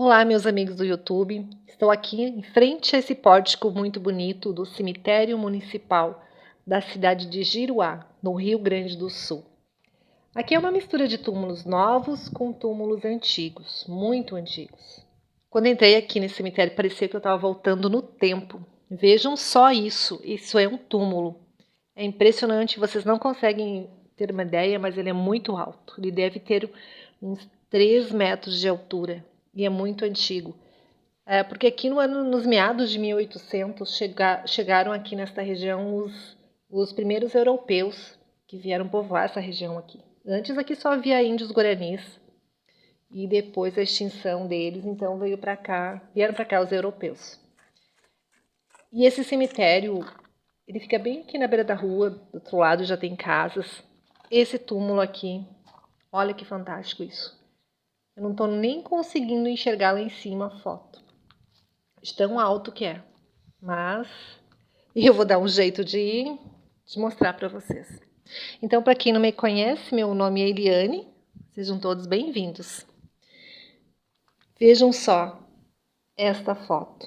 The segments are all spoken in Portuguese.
Olá, meus amigos do YouTube. Estou aqui em frente a esse pórtico muito bonito do cemitério municipal da cidade de Giruá, no Rio Grande do Sul. Aqui é uma mistura de túmulos novos com túmulos antigos, muito antigos. Quando entrei aqui nesse cemitério, parecia que eu estava voltando no tempo. Vejam só isso é um túmulo. É impressionante, vocês não conseguem ter uma ideia, mas ele é muito alto. Ele deve ter uns 3 metros de altura e é muito antigo. Porque aqui nos meados de 1800 chegaram aqui nesta região os primeiros europeus que vieram povoar essa região aqui. Antes aqui só havia índios guaranis e depois da extinção deles, então vieram para cá os europeus. E esse cemitério, ele fica bem aqui na beira da rua, do outro lado já tem casas. Esse túmulo aqui, olha que fantástico isso. Eu não estou nem conseguindo enxergar lá em cima a foto. De tão alto que é. Mas eu vou dar um jeito de mostrar para vocês. Então, para quem não me conhece, meu nome é Eliane. Sejam todos bem-vindos. Vejam só esta foto.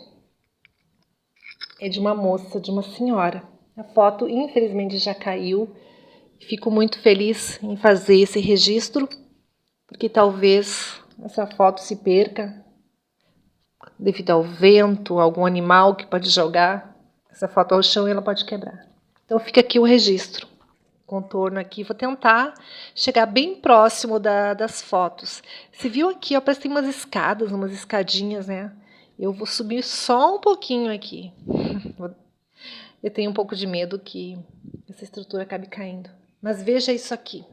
É de uma moça, de uma senhora. A foto, infelizmente, já caiu. Fico muito feliz em fazer esse registro, porque talvez essa foto se perca devido ao vento, algum animal que pode jogar essa foto ao chão e ela pode quebrar. Então fica aqui o registro. Contorno aqui, vou tentar chegar bem próximo das fotos. Você viu aqui, ó, parece que tem umas escadas, umas escadinhas, né? Eu vou subir só um pouquinho aqui. Eu tenho um pouco de medo que essa estrutura acabe caindo. Mas veja isso aqui.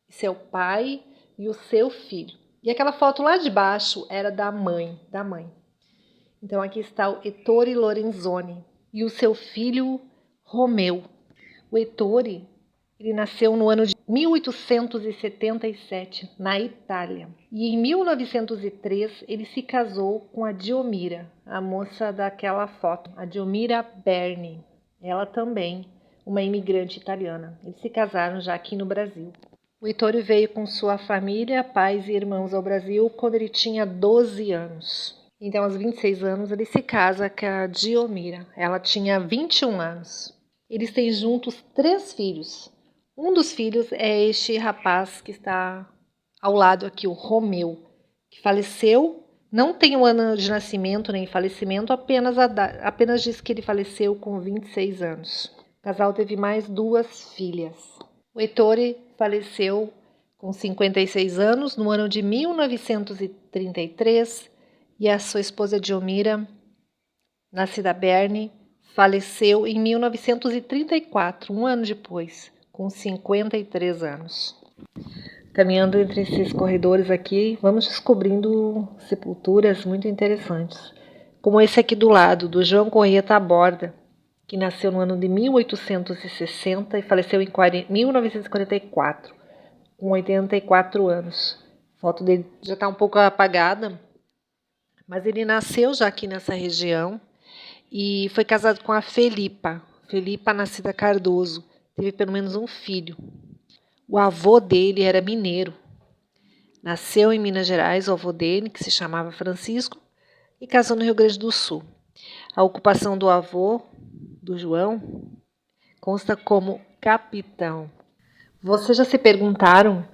Esse é o pai e o seu filho. E aquela foto lá de baixo era da mãe. Então aqui está o Ettore Lorenzoni e o seu filho Romeu. O Ettore, ele nasceu no ano de 1877, na Itália. E em 1903 ele se casou com a Diomira, a moça daquela foto, a Diomira Berni. Ela também, uma imigrante italiana. Eles se casaram já aqui no Brasil. O Ettore veio com sua família, pais e irmãos ao Brasil quando ele tinha 12 anos. Então, aos 26 anos, ele se casa com a Diomira. Ela tinha 21 anos. Eles têm juntos 3 filhos. Um dos filhos é este rapaz que está ao lado aqui, o Romeu, que faleceu. Não tem o ano de nascimento nem falecimento, apenas diz que ele faleceu com 26 anos. O casal teve mais 2 filhas. O Ettore faleceu com 56 anos no ano de 1933 e a sua esposa Diomira, nascida Berni, faleceu em 1934, um ano depois, com 53 anos. Caminhando entre esses corredores aqui, vamos descobrindo sepulturas muito interessantes, como esse aqui do lado, do João Corrêa Taborda, que nasceu no ano de 1860 e faleceu em 1944, com 84 anos. A foto dele já está um pouco apagada, mas ele nasceu já aqui nessa região e foi casado com a Felipa nascida Cardoso. Teve pelo menos um filho. O avô dele era mineiro. Nasceu em Minas Gerais, o avô dele, que se chamava Francisco, e casou no Rio Grande do Sul. A ocupação do avô, do João, consta como capitão. Vocês já se perguntaram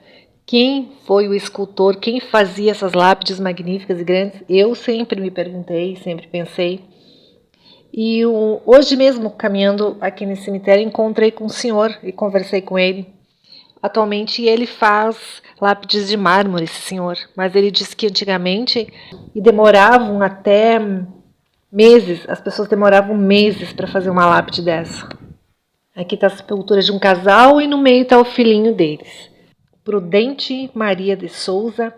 quem foi o escultor, quem fazia essas lápides magníficas e grandes? Eu sempre me perguntei, sempre pensei. E hoje mesmo, caminhando aqui nesse cemitério, encontrei com um senhor e conversei com ele. Atualmente ele faz lápides de mármore, esse senhor, mas ele disse que antigamente e demoravam até meses, as pessoas demoravam meses para fazer uma lápide dessa. Aqui está a sepultura de um casal e no meio está o filhinho deles, Prudente Maria de Souza,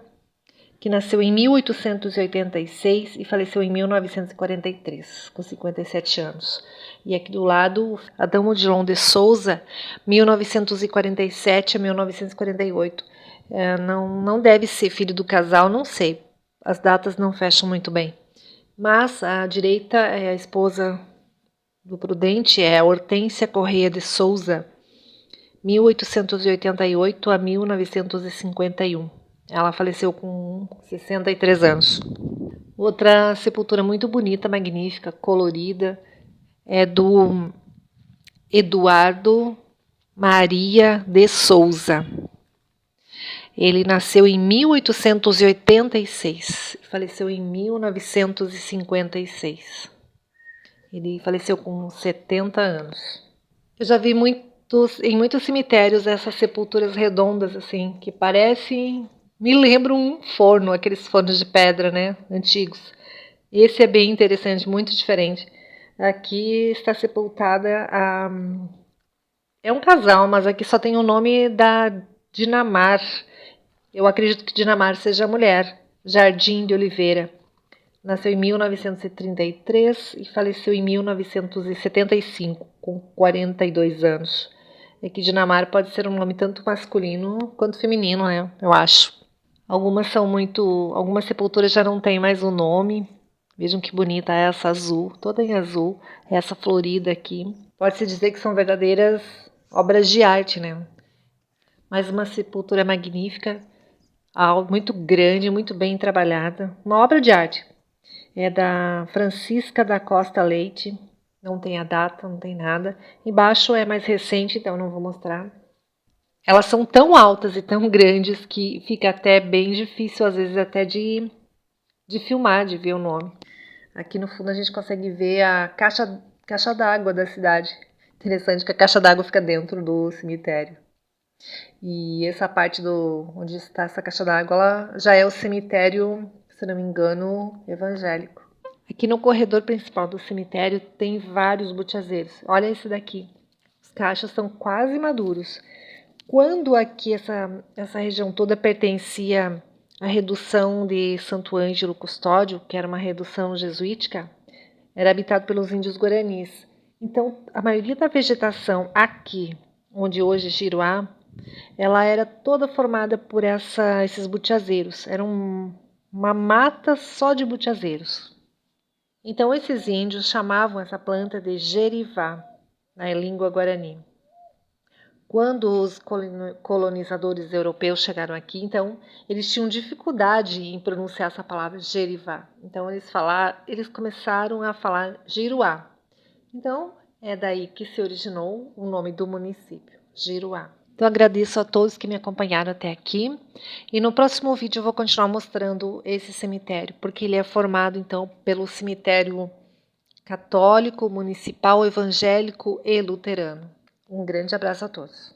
que nasceu em 1886 e faleceu em 1943, com 57 anos. E aqui do lado, Adão Odilon de Souza, 1947 a 1948. Não deve ser filho do casal, não sei. As datas não fecham muito bem. Mas à direita é a esposa do Prudente, é a Hortência Corrêa de Souza, 1888 a 1951. Ela faleceu com 63 anos. Outra sepultura muito bonita, magnífica, colorida, é do Eduardo Maria de Souza. Ele nasceu em 1886 e faleceu em 1956. Ele faleceu com 70 anos. Eu já vi em muitos cemitérios essas sepulturas redondas, assim, que parecem, me lembram um forno, aqueles fornos de pedra, né, antigos. Esse é bem interessante, muito diferente. Aqui está sepultada é um casal, mas aqui só tem o nome da Dinamar. Eu acredito que Dinamar seja a mulher. Jardim de Oliveira. Nasceu em 1933 e faleceu em 1975, com 42 anos. É que Dinamar pode ser um nome tanto masculino quanto feminino, né? Eu acho. Algumas sepulturas já não têm mais o nome. Vejam que bonita é essa azul, toda em azul, essa florida aqui. Pode-se dizer que são verdadeiras obras de arte, né? Mas uma sepultura magnífica, muito grande, muito bem trabalhada. Uma obra de arte. É da Francisca da Costa Leite. Não tem a data, não tem nada. Embaixo é mais recente, então não vou mostrar. Elas são tão altas e tão grandes que fica até bem difícil, às vezes, até de filmar, de ver o nome. Aqui no fundo a gente consegue ver a caixa d'água da cidade. Interessante que a caixa d'água fica dentro do cemitério. E essa parte onde está essa caixa d'água, ela já é o cemitério, se não me engano, evangélico. Aqui no corredor principal do cemitério tem vários butiazeiros. Olha esse daqui. Os cachos são quase maduros. Quando aqui essa região toda pertencia à redução de Santo Ângelo Custódio, que era uma redução jesuítica, era habitado pelos índios guaranis. Então, a maioria da vegetação aqui, onde hoje é Giruá, ela era toda formada por esses butiazeiros. Era uma mata só de butiazeiros. Então, esses índios chamavam essa planta de jerivá, na língua guarani. Quando os colonizadores europeus chegaram aqui, então, eles tinham dificuldade em pronunciar essa palavra jerivá. Então, eles começaram a falar Giruá. Então, é daí que se originou o nome do município, Giruá. Então, agradeço a todos que me acompanharam até aqui. E no próximo vídeo eu vou continuar mostrando esse cemitério, porque ele é formado, então, pelo cemitério católico, municipal, evangélico e luterano. Um grande abraço a todos.